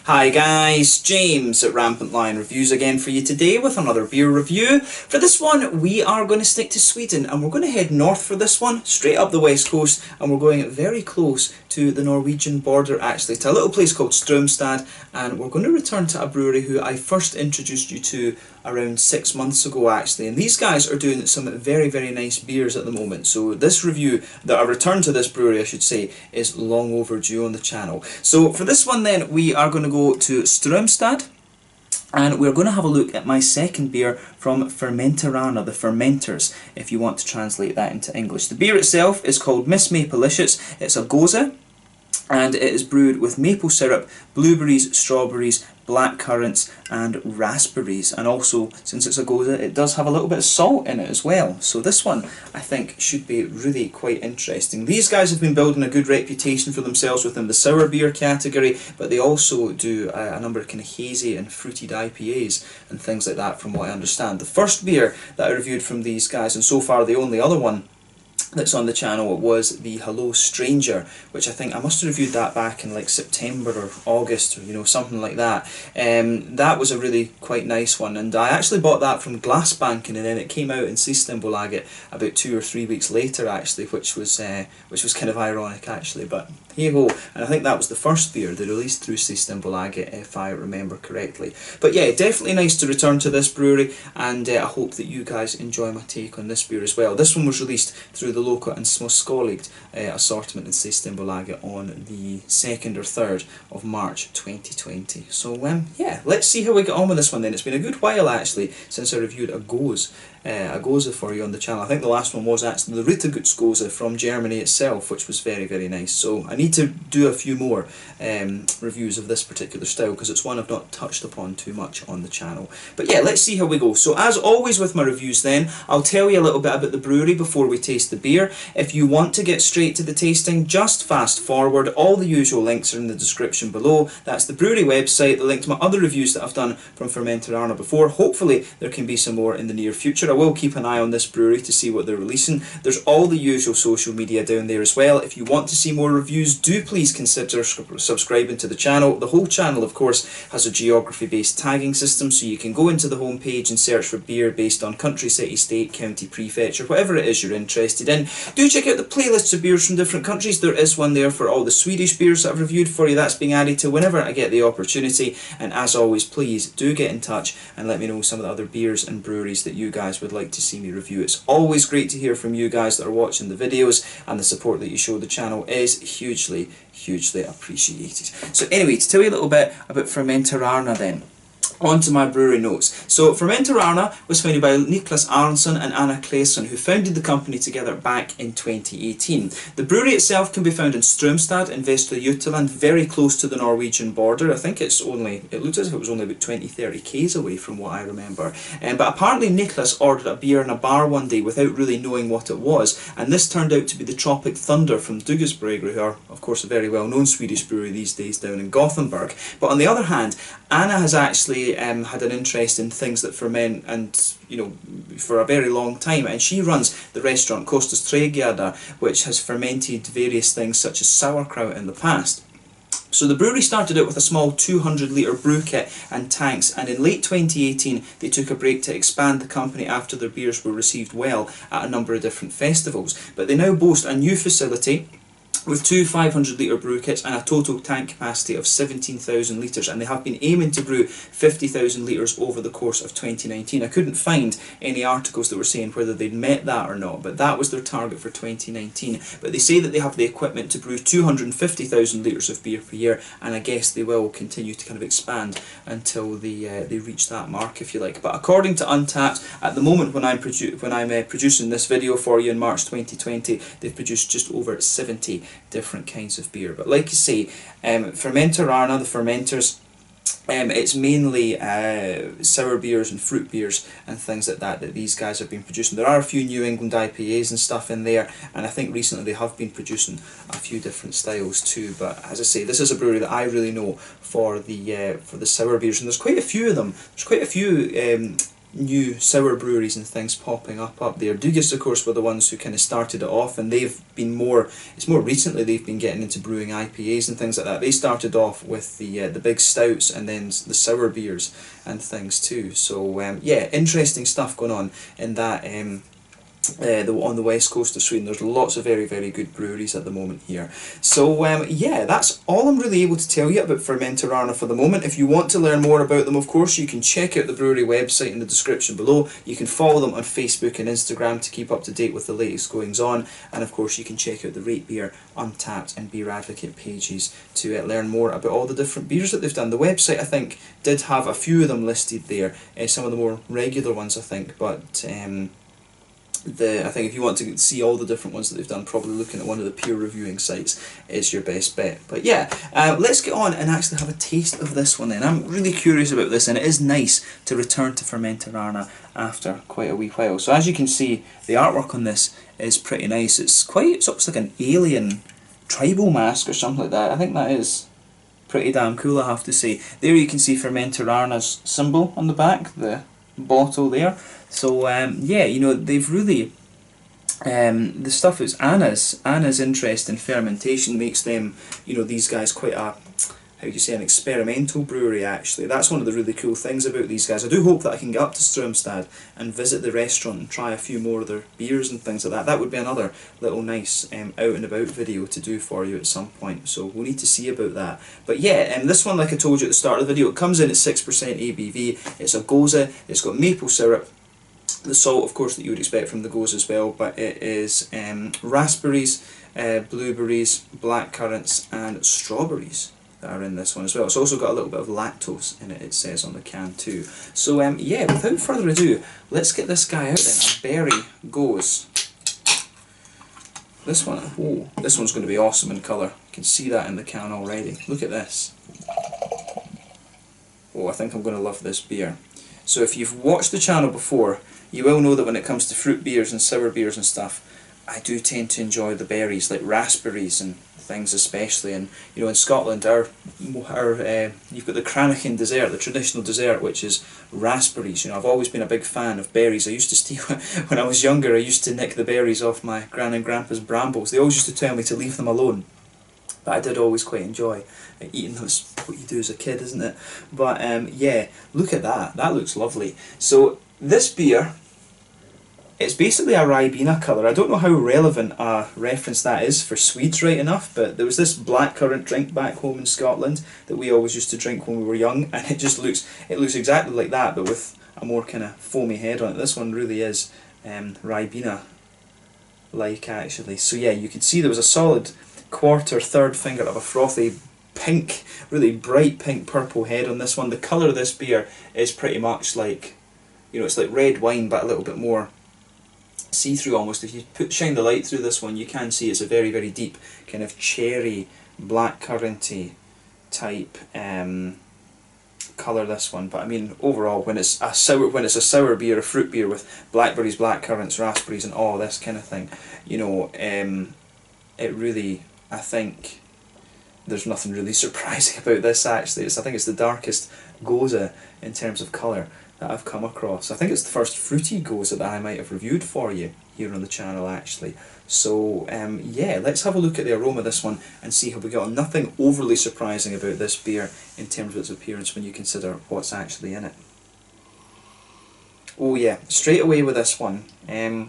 Hi guys, James at RampantLionReviews again for you today with another beer review. For this one we are going to stick to Sweden and we're going to head north for this one, straight up the west coast, and we're going very close to the Norwegian border actually, to a little place called Strömstad, and we're going to return to a brewery who I first introduced you to around 6 months ago actually, and these guys are doing some very nice beers at the moment, so this review, a return to this brewery I should say, is long overdue on the channel. So for this one then we are going to go to Strömstad, and we're going to have a look at my second beer from Fermenterarna, the Fermenters, if you want to translate that into English. The beer itself is called Mapleicious. It's a Gose, and it is brewed with maple syrup, blueberries, strawberries, black currants and raspberries, and also, since it's a Gose, it does have a little bit of salt in it as well. So this one I think should be really quite interesting. These guys have been building a good reputation for themselves within the sour beer category, but they also do a number of kind of hazy and fruited IPAs and things like that from what I understand. The first beer that I reviewed from these guys, and so far the only other one that's on the channel, was the Hello Stranger, which I think I must have reviewed that back in like September or August, or something like that. That was a really quite nice one, and I actually bought that from Glassbanken, and then it came out in Systembolaget about 2 or 3 weeks later actually, which was kind of ironic actually, but here you go. And I think that was the first beer they released through Systembolaget, if I remember correctly. But yeah, definitely nice to return to this brewery, and I hope that you guys enjoy my take on this beer as well. This one was released through the Loka and Småskaligt assortment in Systembolaget on the 2nd or 3rd of March 2020. So yeah, let's see how we get on with this one then. It's been a good while actually since I reviewed a Gose for you on the channel. I think the last one was actually the Ritterguts Gose from Germany itself, which was very nice. So I need to do a few more reviews of this particular style, because it's one I've not touched upon too much on the channel. But yeah, let's see how we go. So as always with my reviews then, I'll tell you a little bit about the brewery before we taste the beer. If you want to get straight to the tasting, just fast forward. All the usual links are in the description below. That's the brewery website, the link to my other reviews that I've done from Fermenterarna before. Hopefully there can be some more in the near future. I will keep an eye on this brewery to see what they're releasing. There's all the usual social media down there as well. If you want to see more reviews, do please consider subscribing to the channel. The whole channel, of course, has a geography-based tagging system, so you can go into the home page and search for beer based on country, city, state, county, prefecture, whatever it is you're interested in. Do check out the playlists of beers from different countries. There is one there for all the Swedish beers that I've reviewed for you. That's being added to whenever I get the opportunity. And as always, please do get in touch and let me know some of the other beers and breweries that you guys would like to see me review. It's always great to hear from you guys that are watching the videos, and the support that you show the channel is hugely appreciated. So anyway, to tell you a little bit about Fermenterarna then. On to my brewery notes. So Fermenterarna was founded by Niklas Aronsson and Anna Claesson, who founded the company together back in 2018. The brewery itself can be found in Strömstad in Västra Götaland, very close to the Norwegian border. I think it looked as if it was only about 20-30 k's away from what I remember. But apparently Niklas ordered a beer in a bar one day without really knowing what it was, and this turned out to be the Tropic Thunder from Duggesbryggeri, who are of course a very well known Swedish brewery these days down in Gothenburg. But on the other hand, Anna has actually had an interest in things that ferment, and for a very long time, and she runs the restaurant Kostas Trädgårdar, which has fermented various things such as sauerkraut in the past. So the brewery started out with a small 200-litre brew kit and tanks, and in late 2018 they took a break to expand the company after their beers were received well at a number of different festivals. But they now boast a new facility with 2 500-litre brew kits and a total tank capacity of 17,000 litres, and they have been aiming to brew 50,000 litres over the course of 2019. I couldn't find any articles that were saying whether they'd met that or not, but that was their target for 2019. But they say that they have the equipment to brew 250,000 litres of beer per year, and I guess they will continue to kind of expand until they reach that mark, if you like. But according to Untappd, at the moment when I'm producing this video for you in March 2020, they've produced just over 70 different kinds of beer. But like you say, Fermenterarna, the fermenters, it's mainly sour beers and fruit beers and things like that these guys have been producing. There are a few New England IPAs and stuff in there, and I think recently they have been producing a few different styles too. But as I say, this is a brewery that I really know for the sour beers, and there's quite a few of them. There's quite a few new sour breweries and things popping up there. Dugas, of course, were the ones who kind of started it off, and they've been more, it's more recently they've been getting into brewing IPAs and things like that. They started off with the big stouts and then the sour beers and things too. So yeah, interesting stuff going on in that on the west coast of Sweden. There's lots of very, very good breweries at the moment here. So yeah, that's all I'm really able to tell you about Fermenterarna for the moment. If you want to learn more about them, of course, you can check out the brewery website in the description below. You can follow them on Facebook and Instagram to keep up to date with the latest goings on, and of course you can check out the Rate Beer, Untappd and Beer Advocate pages to learn more about all the different beers that they've done. The website, I think, did have a few of them listed there, some of the more regular ones, I think, but I think if you want to see all the different ones that they've done, probably looking at one of the peer reviewing sites is your best bet. But yeah, let's get on and actually have a taste of this one then. I'm really curious about this, and it is nice to return to Fermenterarna after quite a wee while. So as you can see, the artwork on this is pretty nice. It's almost like an alien tribal mask or something like that. I think that is pretty damn cool, I have to say. There you can see Fermenterarna's symbol on the back, the bottle there. So yeah, you know, they've really the stuff is Anna's interest in fermentation makes them, you know, these guys quite a, how do you say, an experimental brewery actually. That's one of the really cool things about these guys. I do hope that I can get up to Strömstad and visit the restaurant and try a few more of their beers and things like that. That would be another little nice out and about video to do for you at some point, so we'll need to see about that. But yeah, this one, like I told you at the start of the video, it comes in at 6% ABV. It's a Goza, it's got maple syrup, the salt of course that you would expect from the Goza as well, but it is raspberries, blueberries, black currants and strawberries that are in this one as well. It's also got a little bit of lactose in it, it says on the can too. So yeah, without further ado, let's get this guy out then. A berry goes. This one, oh, this one's going to be awesome in colour. You can see that in the can already. Look at this. Oh, I think I'm going to love this beer. So if you've watched the channel before, you will know that when it comes to fruit beers and sour beers and stuff, I do tend to enjoy the berries, like raspberries and things especially. And you know, in Scotland, you've got the Cranachan dessert, the traditional dessert, which is raspberries. You know, I've always been a big fan of berries. I used to steal, when I was younger, I used to nick the berries off my gran and grandpa's brambles. They always used to tell me to leave them alone, but I did always quite enjoy eating those. What you do as a kid, isn't it? But yeah, look at that. That looks lovely. So this beer, it's basically a Ribena colour. I don't know how relevant a reference that is for Swedes, right enough, but there was this blackcurrant drink back home in Scotland that we always used to drink when we were young, and it looks exactly like that, but with a more kind of foamy head on it. This one really is Ribena like actually. So yeah, you can see there was a solid third finger of a frothy pink, really bright pink purple head on this one. The colour of this beer is pretty much like, you know, it's like red wine but a little bit more see-through almost. If you shine the light through this one, you can see it's a very, very deep kind of cherry, blackcurranty type colour, this one. But I mean, overall, when it's a sour beer, a fruit beer with blackberries, blackcurrants, raspberries and all this kind of thing, you know, it really, I think there's nothing really surprising about this actually. I think it's the darkest Goza in terms of colour that I've come across. I think it's the first fruity Goza that I might have reviewed for you here on the channel actually. So yeah, let's have a look at the aroma of this one and see how we get on. Nothing overly surprising about this beer in terms of its appearance when you consider what's actually in it. Oh yeah, straight away with this one, the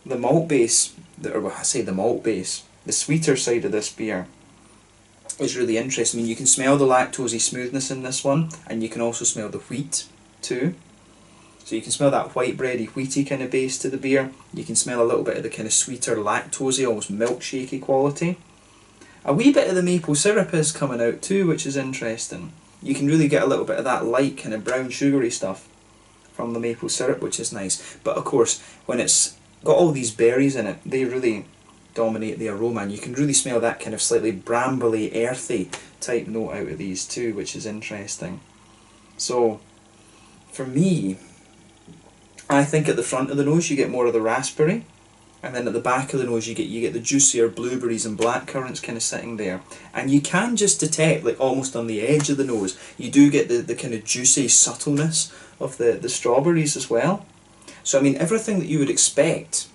malt base, the sweeter side of this beer is really interesting. I mean, you can smell the lactosey smoothness in this one, and you can also smell the wheat too. So you can smell that white bready, wheaty kind of base to the beer. You can smell a little bit of the kind of sweeter lactosey, almost milkshakey quality. A wee bit of the maple syrup is coming out too, which is interesting. You can really get a little bit of that light kind of brown sugary stuff from the maple syrup, which is nice. But of course, when it's got all these berries in it, they really dominate the aroma, and you can really smell that kind of slightly brambly, earthy type note out of these too, which is interesting. So for me, I think at the front of the nose you get more of the raspberry, and then at the back of the nose you get the juicier blueberries and blackcurrants kind of sitting there, and you can just detect, like almost on the edge of the nose, you do get the kind of juicy subtleness of the strawberries as well. So I mean, everything that you would expect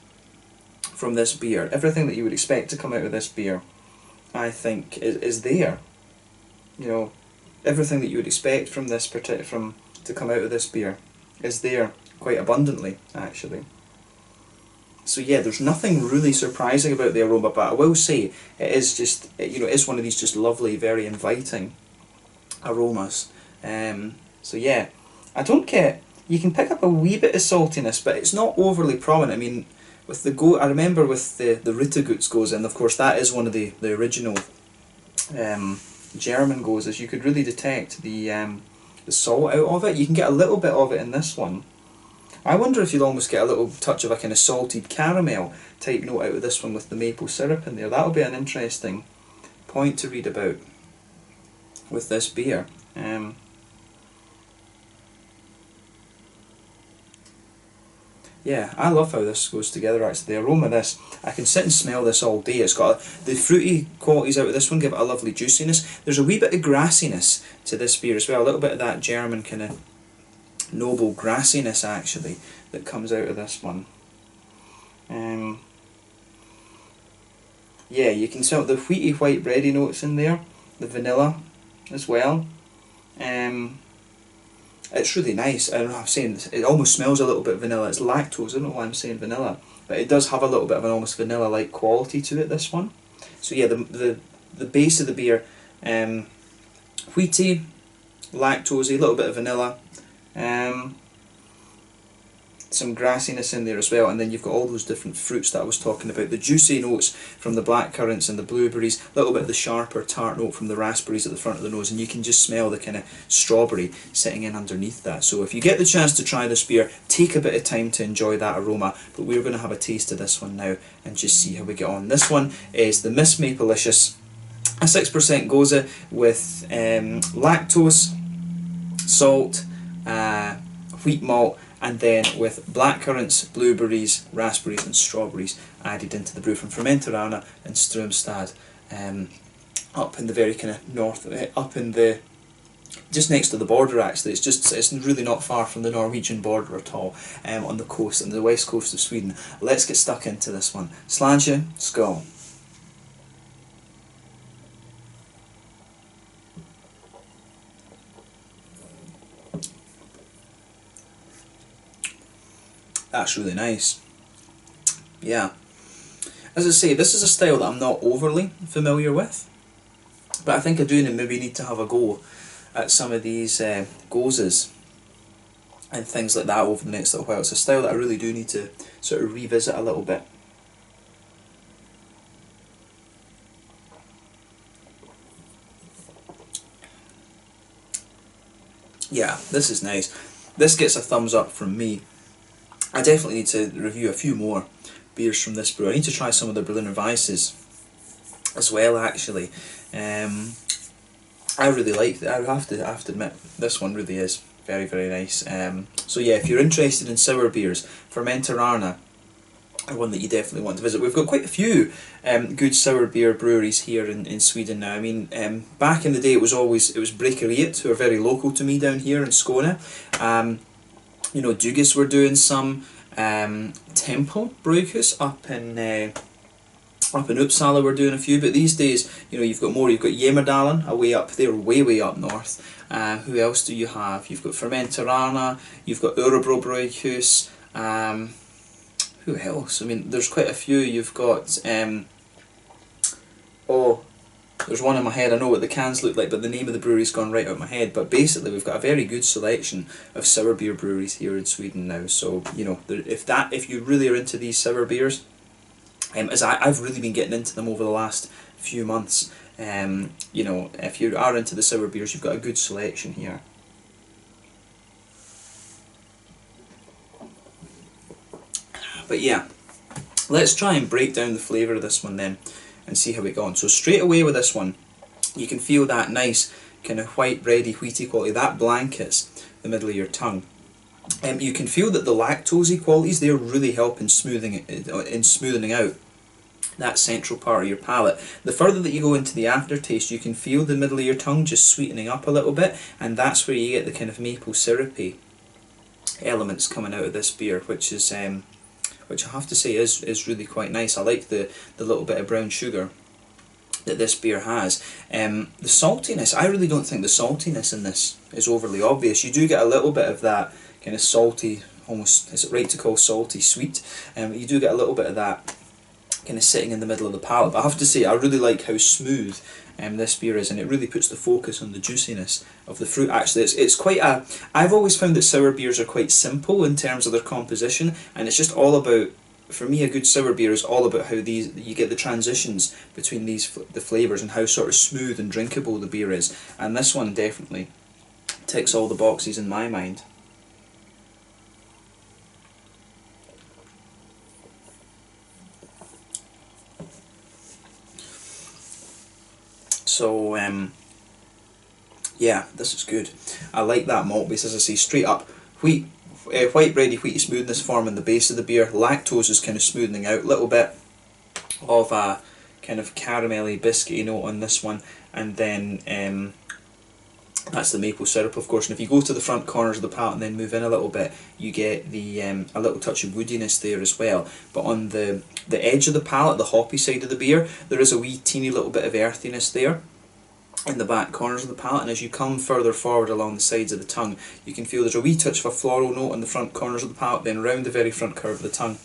from this beer, everything that you would expect to come out of this beer, I think is there. You know, everything that you would expect from this to come out of this beer is there quite abundantly, actually. So yeah, there's nothing really surprising about the aroma, but I will say it is just, you know, it's one of these just lovely, very inviting aromas. So yeah, I don't get, you can pick up a wee bit of saltiness, but it's not overly prominent. I mean, with the I remember with the Ritterguts goes, and of course that is one of the original German gozes, you could really detect the salt out of it. You can get a little bit of it in this one. I wonder if you'll almost get a little touch of a kind of salted caramel type note out of this one with the maple syrup in there. That'll be an interesting point to read about with this beer. Yeah, I love how this goes together actually. The aroma of this, I can sit and smell this all day. It's got the fruity qualities out of this one, give it a lovely juiciness. There's a wee bit of grassiness to this beer as well, a little bit of that German kind of noble grassiness actually that comes out of this one. Yeah, you can smell the wheaty white bready notes in there, the vanilla as well. It's really nice. I don't know, I'm saying it almost smells a little bit vanilla. It's lactose, I don't know why I'm saying vanilla, but it does have a little bit of an almost vanilla-like quality to it, this one. So yeah, the base of the beer, wheaty, lactosey, a little bit of vanilla, some grassiness in there as well, and then you've got all those different fruits that I was talking about, the juicy notes from the blackcurrants and the blueberries, a little bit of the sharper tart note from the raspberries at the front of the nose, and you can just smell the kind of strawberry sitting in underneath that. So if you get the chance to try this beer, take a bit of time to enjoy that aroma, but we're going to have a taste of this one now and just see how we get on. This one is the Miss Mapleicious, a 6% goza with lactose, salt, wheat malt, and then with blackcurrants, blueberries, raspberries and strawberries added into the brew from Fermenterarna in Strömstad, up in the very kind of north, up in the, just next to the border actually. It's really not far from the Norwegian border at all, on the coast, on the west coast of Sweden. Let's get stuck into this one. Sláinte, skål. That's really nice. Yeah. As I say, this is a style that I'm not overly familiar with, but I think I do maybe need to have a go at some of these gozes and things like that over the next little while. It's a style that I really do need to sort of revisit a little bit. Yeah, this is nice. This gets a thumbs up from me. I definitely need to review a few more beers from this brew. I need to try some of the Berliner Weisses as well actually. I really like it. I have to admit, this one really is very, very nice. So yeah, if you're interested in sour beers, Fermenterarna are one that you definitely want to visit. We've got quite a few good sour beer breweries here in Sweden now. I mean, back in the day it was Brekeriet, who are very local to me down here in Skåne. You know, Dugis were doing some, Temple Brewhus up in Uppsala were doing a few, but these days, you know, you've got Jämmerdalen, way up north. Who else do you have? You've got Fermenterarna, you've got Örebro Brewhus, who else? I mean, there's quite a few. You've got, there's one in my head, I know what the cans look like, but the name of the brewery's gone right out of my head. But basically we've got a very good selection of sour beer breweries here in Sweden now. So, you know, if you really are into these sour beers, as I've really been getting into them over the last few months, you know, if you are into the sour beers, you've got a good selection here. But yeah, let's try and break down the flavour of this one then and see how we go on. So straight away with this one, you can feel that nice kind of white bready wheaty quality, that blankets the middle of your tongue. You can feel that the lactosey qualities there really help in smoothing out that central part of your palate. The further that you go into the aftertaste, you can feel the middle of your tongue just sweetening up a little bit, and that's where you get the kind of maple syrupy elements coming out of this beer, which I have to say is really quite nice. I like the little bit of brown sugar that this beer has. The saltiness, I really don't think the saltiness in this is overly obvious. You do get a little bit of that kind of salty, almost, is it right to call salty sweet? You do get a little bit of that kind of sitting in the middle of the palate. But I have to say, I really like how smooth this beer is, and it really puts the focus on the juiciness of the fruit. Actually, it's quite a... I've always found that sour beers are quite simple in terms of their composition, and it's just all about... For me, a good sour beer is all about how you get the transitions between the flavours and how sort of smooth and drinkable the beer is. And this one definitely ticks all the boxes in my mind. So, yeah, this is good. I like that malt base, as I say, straight up wheat. White bready, wheaty smoothness forming the base of the beer. Lactose is kind of smoothing out. A little bit of a kind of caramelly, biscuity note on this one. And then that's the maple syrup, of course. And if you go to the front corners of the palate and then move in a little bit, you get the a little touch of woodiness there as well. But on the edge of the palate, the hoppy side of the beer, there is a wee teeny little bit of earthiness there in the back corners of the palate, and as you come further forward along the sides of the tongue, you can feel there's a wee touch of a floral note on the front corners of the palate. Then round the very front curve of the tongue,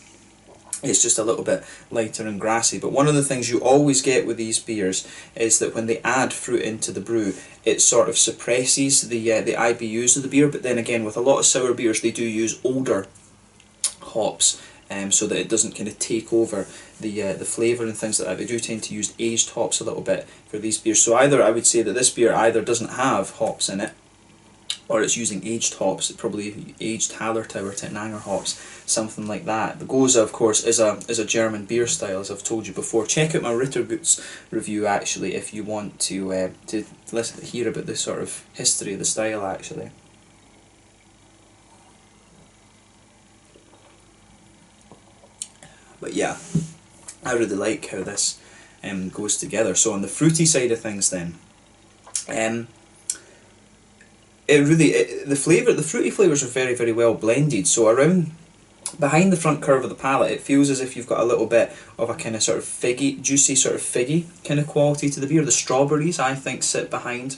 it's just a little bit lighter and grassy. But one of the things you always get with these beers is that when they add fruit into the brew, it sort of suppresses the IBUs of the beer. But then again, with a lot of sour beers, they do use older hops, so that it doesn't kind of take over the flavour and things like that. They do tend to use aged hops a little bit for these beers. So either I would say that this beer either doesn't have hops in it, or it's using aged hops, probably aged Hallertau or Tettnanger hops, something like that. The Goza, of course, is a German beer style, as I've told you before. Check out my Rittergut's review, actually, if you want to hear about the sort of history of the style, actually. But yeah, I really like how this goes together. So on the fruity side of things then, the fruity flavours are very, very well blended. So around behind the front curve of the palate, it feels as if you've got a little bit of a kind of sort of figgy, juicy sort of figgy kind of quality to the beer. The strawberries, I think, sit behind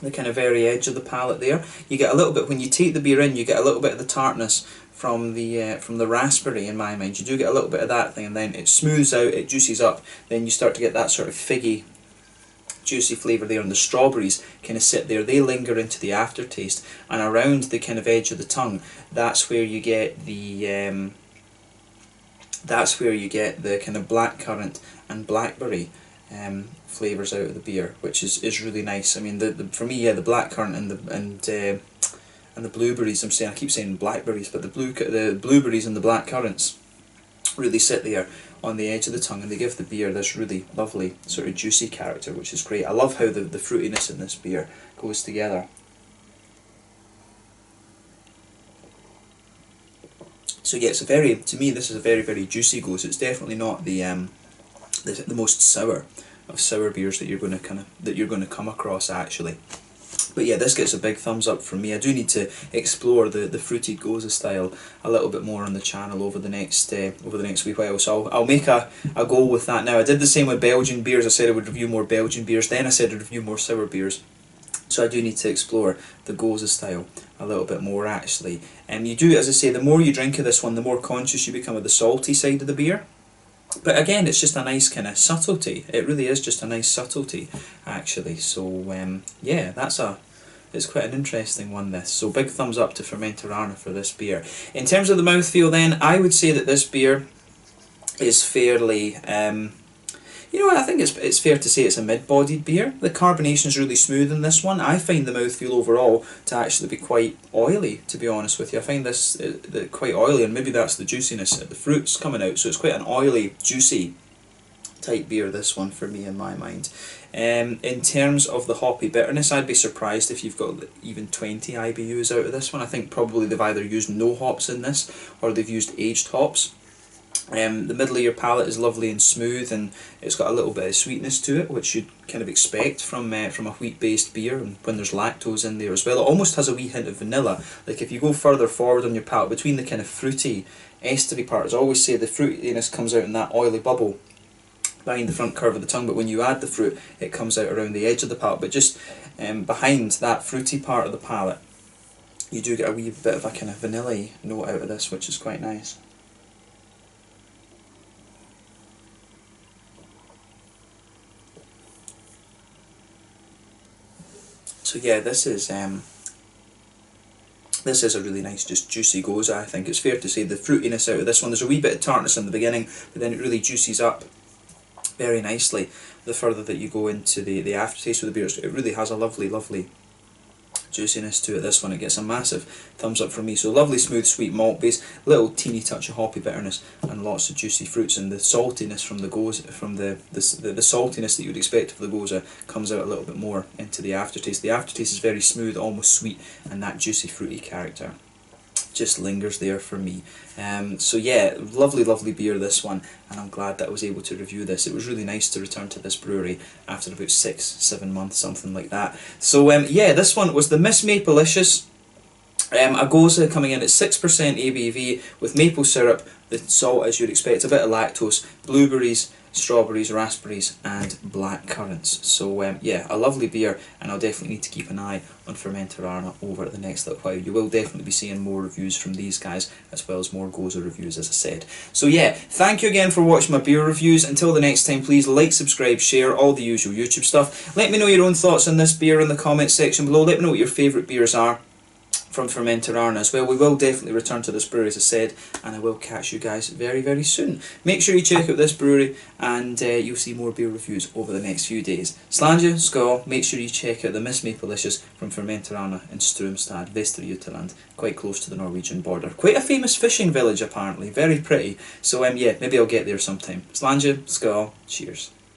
the kind of very edge of the palate there. You get a little bit, when you take the beer in, you get a little bit of the tartness from the raspberry, in my mind. You do get a little bit of that thing, and then it smooths out, it juices up, then you start to get that sort of figgy, juicy flavour there, and the strawberries kind of sit there. They linger into the aftertaste, and around the kind of edge of the tongue, that's where you get the kind of blackcurrant and blackberry flavours out of the beer, which is really nice. I mean, for me, yeah, the blackcurrant and the blueberries, I keep saying blackberries, but the blueberries and the blackcurrants really sit there on the edge of the tongue, and they give the beer this really lovely sort of juicy character, which is great. I love how the fruitiness in this beer goes together. So yeah, to me this is a very, very juicy go. So it's definitely not the most sour of sour beers that you're going to come across, actually. But yeah, this gets a big thumbs up from me. I do need to explore the fruity Goza style a little bit more on the channel over the next wee while. So I'll make a go with that now. I did the same with Belgian beers. I said I would review more Belgian beers. Then I said I'd review more sour beers. So I do need to explore the Goza style a little bit more, actually. And you do, as I say, the more you drink of this one, the more conscious you become of the salty side of the beer. But again, it's just a nice kind of subtlety. It really is just a nice subtlety, actually. So yeah, it's quite an interesting one, this. So big thumbs up to Fermenterarna for this beer. In terms of the mouthfeel then, I would say that this beer is fairly... I think it's fair to say it's a mid-bodied beer. The carbonation is really smooth in this one. I find the mouthfeel overall to actually be quite oily, to be honest with you. I find this quite oily, and maybe that's the juiciness. The fruit's coming out, so it's quite an oily, juicy type beer, this one, for me, in my mind. In terms of the hoppy bitterness, I'd be surprised if you've got even 20 IBUs out of this one. I think probably they've either used no hops in this, or they've used aged hops. The middle of your palate is lovely and smooth, and it's got a little bit of sweetness to it, which you'd kind of expect from a wheat-based beer, and when there's lactose in there as well. It almost has a wee hint of vanilla. Like if you go further forward on your palate, between the kind of fruity, estery part, as I always say, the fruitiness comes out in that oily bubble behind the front curve of the tongue, but when you add the fruit, it comes out around the edge of the palate. But just behind that fruity part of the palate, you do get a wee bit of a kind of vanilla note out of this, which is quite nice. So yeah, this is a really nice, just juicy goza. I think it's fair to say the fruitiness out of this one. There's a wee bit of tartness in the beginning, but then it really juices up very nicely the further that you go into the aftertaste of the beer. It really has a lovely, lovely juiciness to it. This one, it gets a massive thumbs up from me. So lovely, smooth, sweet malt base, little teeny touch of hoppy bitterness, and lots of juicy fruits. And the saltiness from the goza, from the saltiness that you would expect of the goza, comes out a little bit more into the aftertaste. The aftertaste is very smooth, almost sweet, and that juicy, fruity character just lingers there for me. So yeah, lovely, lovely beer, this one, and I'm glad that I was able to review this. It was really nice to return to this brewery after about 6-7 months, something like that. So yeah, this one was the Miss Mapleicious, a goza coming in at 6% ABV with maple syrup, the salt as you'd expect, a bit of lactose, blueberries, strawberries, raspberries, and black currants. So yeah, a lovely beer, and I'll definitely need to keep an eye on Fermenterarna over the next little while. You will definitely be seeing more reviews from these guys, as well as more goza reviews, as I said. So yeah, thank you again for watching my beer reviews. Until the next time, please like, subscribe, share, all the usual YouTube stuff. Let me know your own thoughts on this beer in the comments section below. Let me know what your favourite beers are from Fermenterarna as well. We will definitely return to this brewery, as I said, and I will catch you guys very, very soon. Make sure you check out this brewery, and you'll see more beer reviews over the next few days. Slàinte, skål. Make sure you check out the Miss Mapleicious from Fermenterarna in Strömstad, Västra Götaland, quite close to the Norwegian border. Quite a famous fishing village, apparently. Very pretty. So yeah, maybe I'll get there sometime. Slàinte, skål. Cheers.